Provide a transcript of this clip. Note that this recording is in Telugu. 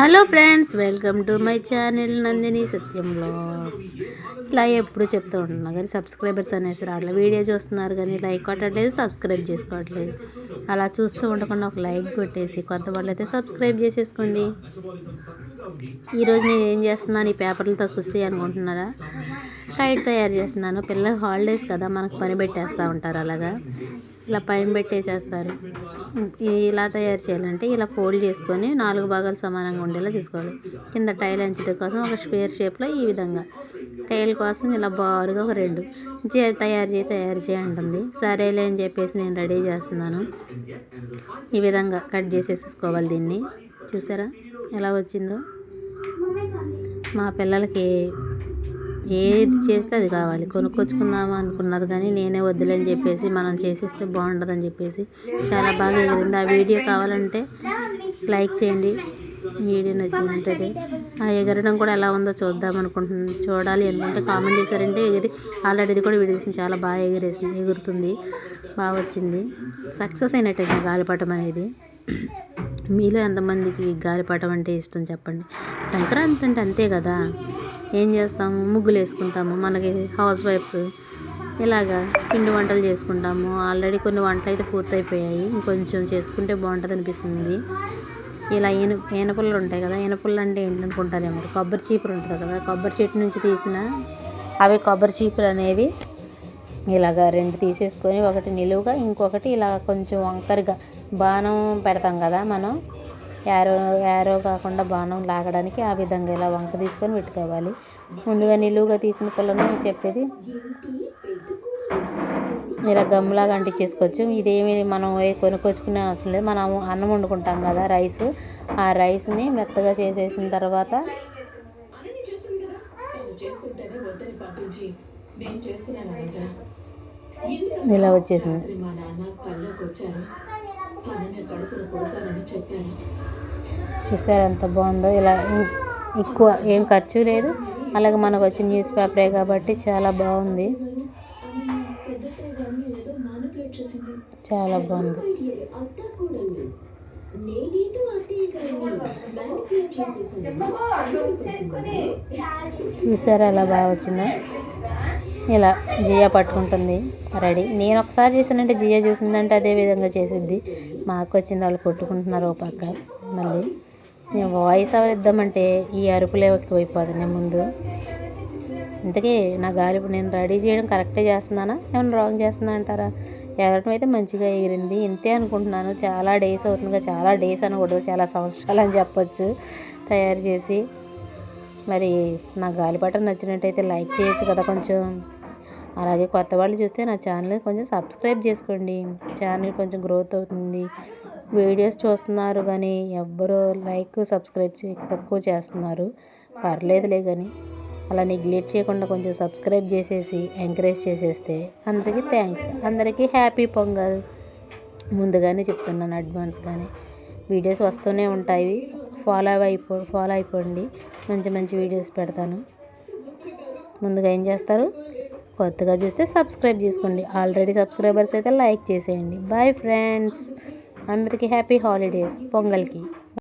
Hello friends, welcome to my channel Nandini Satyam vlogs. ఇలా ఎప్పుడు చెప్తూ ఉంటున్నా కానీ సబ్స్క్రైబర్స్ అనేసి రావట్లేదు. వీడియో చూస్తున్నారు కానీ లైక్ కొట్టట్లేదు, సబ్స్క్రైబ్ చేసుకోవట్లేదు. అలా చూస్తూ ఉండకుండా ఒక లైక్ కొట్టేసి కొత్త వాళ్ళు అయితే సబ్స్క్రైబ్ చేసేసుకోండి. ఈరోజు నేను ఏం చేస్తున్నాను, ఈ పేపర్లతో కుస్తీ అనుకుంటున్నారా? కైట్ తయారు చేస్తున్నాను. పిల్లల హాలిడేస్ కదా, మనకు పని పెట్టేస్తూ ఉంటారు. అలాగా ఇలా పైన పెట్టేసేస్తారు. ఇలా తయారు చేయాలంటే ఇలా ఫోల్డ్ చేసుకొని 4 భాగాలు సమానంగా ఉండేలా చూసుకోవాలి. కింద టైల్ అంచడం కోసం ఒక స్క్వేర్ షేప్లో ఈ విధంగా, టైల్ కోసం ఇలా బారుగా ఒక 2 తయారు చేయి అంటుంది. సరేలే అని చెప్పేసి నేను రెడీ చేస్తున్నాను. ఈ విధంగా కట్ చేసేసుకోవాలి. దీన్ని చూసారా ఎలా వచ్చిందో? మా పిల్లలకి ఏది చేస్తే అది కావాలి. కొనుక్కొచ్చుకుందామా అనుకున్నారు కానీ నేనే వద్దులేని చెప్పేసి మనం చేసిస్తే బాగుంటుందని చెప్పేసి చాలా బాగా ఎగిరింది. ఆ వీడియో కావాలంటే లైక్ చేయండి. వీడియో నచ్చినట్లయితే ఆ ఎగరడం కూడా ఎలా ఉందో చూడాలి అనుకుంటే కామెంట్ చేశారంటే ఆల్రెడీ ఇది కూడా వీడియో చాలా బాగా ఎగురుతుంది, బాగా వచ్చింది. సక్సెస్ అయినట్టయితే గాలిపటం అనేది. మీలో ఎంతమందికి గాలిపటం అంటే ఇష్టం చెప్పండి. సంక్రాంతి అంటే అంతే కదా, ఏం చేస్తాము, ముగ్గులు వేసుకుంటాము. మనకి హౌస్ వైఫ్స్ ఇలాగా పిండి వంటలు చేసుకుంటాము. ఆల్రెడీ కొన్ని వంటలు అయితే పూర్తయిపోయాయి, ఇంకొంచెం చేసుకుంటే బాగుంటుంది అనిపిస్తుంది. ఇలా ఈనపుల్లలు ఉంటాయి కదా, ఈనపుల్లలు అంటే ఏంటనుకుంటారేమో, కొబ్బరి చీపురు ఉంటుంది కదా, కొబ్బరి చెట్టు నుంచి తీసిన అవి కొబ్బరి చీపురు అనేవి ఇలాగ 2 తీసేసుకొని ఒకటి నిలువుగా, ఇంకొకటి ఇలా కొంచెం వంకరగా బాణం పెడతాం కదా మనం, యారో కాకుండా బాణం లాగడానికి ఆ విధంగా ఇలా వంక తీసుకొని పెట్టుకోవాలి. ముందుగా నిలువుగా తీసిన పుల్లను చెప్పేది ఇలా గమ్లాగా అంటించేసుకోవచ్చు. ఇదేమి మనం కొనుక్కొచ్చుకునే అవసరం లేదు. మనం అన్నం వండుకుంటాం కదా, రైస్, ఆ రైస్ని మెత్తగా చేసేసిన తర్వాత ఇలా వచ్చేసింది. చూసారు ఎంత బాగుందో? ఇలా ఎక్కువ ఏం ఖర్చు లేదు. అలాగే మనకు వచ్చి న్యూస్ పేపరే కాబట్టి చాలా బాగుంది, చాలా బాగుంది. చూసారా ఎలా బాగా వచ్చిందో? ఇలా జియా పట్టుకుంటుంది రెడీ. నేను ఒకసారి చేశానంటే జియా చూసిందంటే అదే విధంగా చేసిద్ది. మాకు వచ్చింది, వాళ్ళు కొట్టుకుంటున్నారు ఓ పక్క. మళ్ళీ నేను వాయిస్ ఓవర్ ఇద్దామంటే ఈ అరుపులే ఎక్కువైపోతుంది ముందు. ఇంతకీ నా నేను రెడీ చేయడం కరెక్టే చేస్తున్నానా, ఏమైనా రాంగ్ చేస్తున్నా అంటారా? ఎగరటం అయితే మంచిగా ఎగిరింది. ఇంతే అనుకుంటున్నాను. చాలా డేస్ అవుతుందిగా, చాలా డేస్ అనకూడదు, చాలా సంవత్సరాలు అని చెప్పొచ్చు తయారు చేసి. మరి నా గాలిపటం నచ్చినట్టయితే లైక్ చేయొచ్చు కదా కొంచెం. అలాగే కొత్త వాళ్ళు చూస్తే నా ఛానల్ కొంచెం సబ్స్క్రైబ్ చేసుకోండి. ఛానల్ కొంచెం గ్రోత్ అవుతుంది. వీడియోస్ చూస్తున్నారు కానీ ఎవ్వరూ లైక్ సబ్స్క్రైబ్ తక్కువ చేస్తున్నారు. పర్లేదులే కానీ అలా నెగ్లెక్ట్ చేయకుండా కొంచెం సబ్స్క్రైబ్ చేసేసి ఎంకరేజ్ చేసేస్తే అందరికీ థ్యాంక్స్. అందరికీ హ్యాపీ పొంగల్ ముందుగానే చెప్తున్నాను, అడ్వాన్స్ కానీ. వీడియోస్ వస్తూనే ఉంటాయి, ఫాలో అయిపోండి. మంచి మంచి వీడియోస్ పెడతాను. ముందుగా ఏం చేస్తారు, కొత్తగా చూస్తే సబ్స్క్రైబ్ చేసుకోండి. ఆల్రెడీ సబ్స్క్రైబర్స్ అయితే లైక్ చేసేయండి. బాయ్ ఫ్రెండ్స్, అందరికీ హ్యాపీ హాలిడేస్ పొంగల్కి.